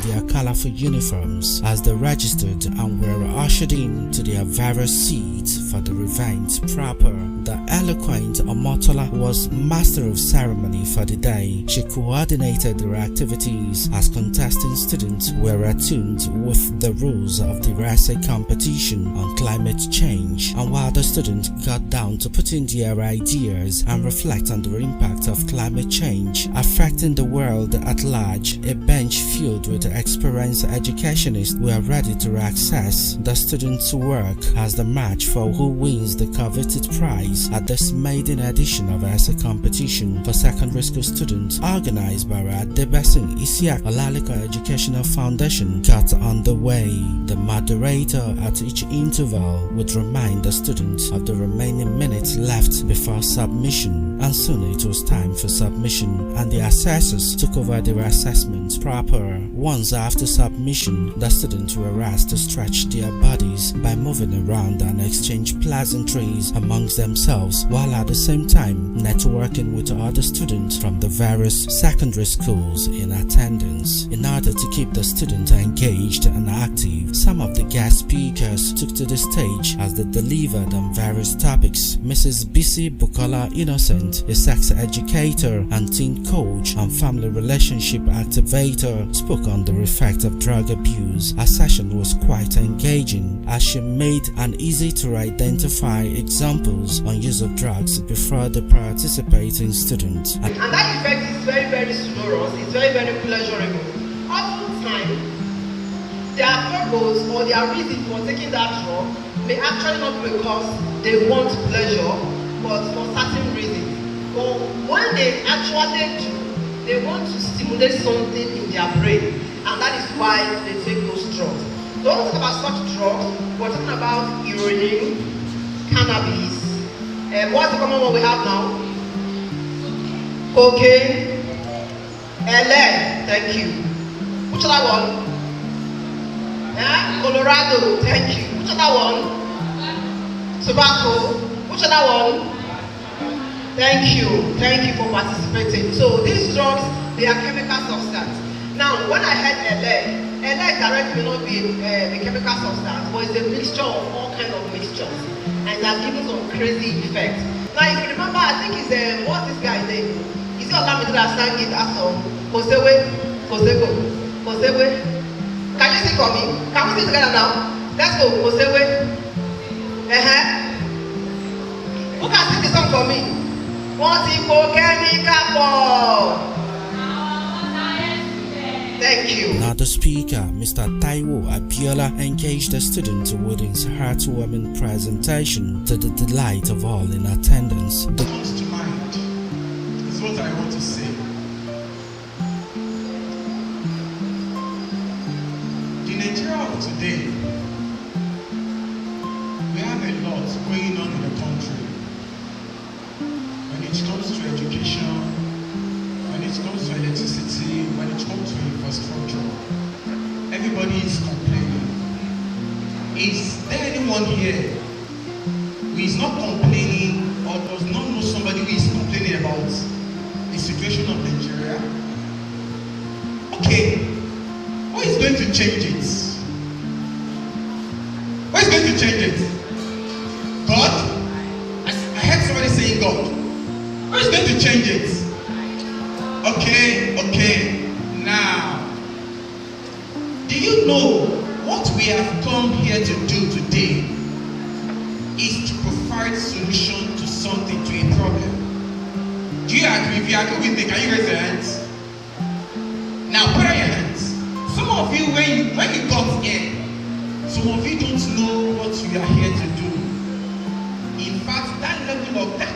their colorful uniforms as they registered and were ushered in to their various seats for the event proper. The eloquent Omotola was master of ceremony for the day. She coordinated their activities as contesting students were attuned with the rules of the essay competition on climate change, and while the students got down to put in their ideas and reflect on the impact of climate change affecting the world at large, a bench filled with experienced educationists were ready to access the students' work as the match for who wins the coveted prize at this maiden edition of essay competition for secondary school students organized by Debesin Isiak Olaliko Educational Foundation got underway. The moderator at each interval would remind the students of the remaining minutes left before submission, and soon it was time for submission, and the assessors took over their assessments proper. Once after submission, the students were asked to stretch their bodies by moving around and exchange pleasantries amongst themselves, while at the same time networking with other students from the various secondary schools in attendance. In order to keep the students engaged and active, some of the guest speakers took to the stage as they delivered on various topics. Mrs. Bisi Bukola Innocent, a sex educator and teen coach and family relationship activator, spoke on the effect of drug abuse. Her session was quite engaging as she made an easy to identify examples on use of drugs before the participating students. And that effect is very, very sonorous, it's very, very pleasurable. Oftentimes, their purpose or their reason for taking that drug may actually not be because they want pleasure, but for certain reasons. But when they actually do, they want to stimulate something in their brain, and that is why they take those drugs. Don't talk about such drugs. We're talking about heroin, cannabis. What's the common one we have now? Cocaine, LA, thank you. Which other one? Colorado, thank you. Which other one? Tobacco. Which other one? Thank you for participating. So these drugs, they are chemical substance. Now, when I heard LA directly may not be a chemical substance, but it's a mixture of all kinds of mixtures, and they are giving some crazy effects. Now, if you remember, I think it's what's this guy's name? Is it Olamide that sang it as song? Kosewe. Can you sing for me? Can we sing together now? Let's go, Kosewe. Who can sing the song for me? Thank you. Now the speaker, Mr. Taiwo Abiola, engaged the students with his heartwarming presentation to the delight of all in attendance. What comes to mind is what I want to say. The Nigeria of today, we have a lot going on in the country. When it comes to education, when it comes to electricity, when it comes to infrastructure, everybody is complaining. Is there anyone here who is not complaining or does not know somebody who is complaining about the situation of Nigeria? Okay, who is going to change it? Who is going to change it? God? I heard somebody saying God. Who is going to change it? Okay. Now, do you know what we have come here to do today is to provide solution to something, to a problem? Do you agree? If you agree with me, can you raise your hands? Now, put out your hands. Some of you, when you got here, some of you don't know what you are here to do. In fact, that level of that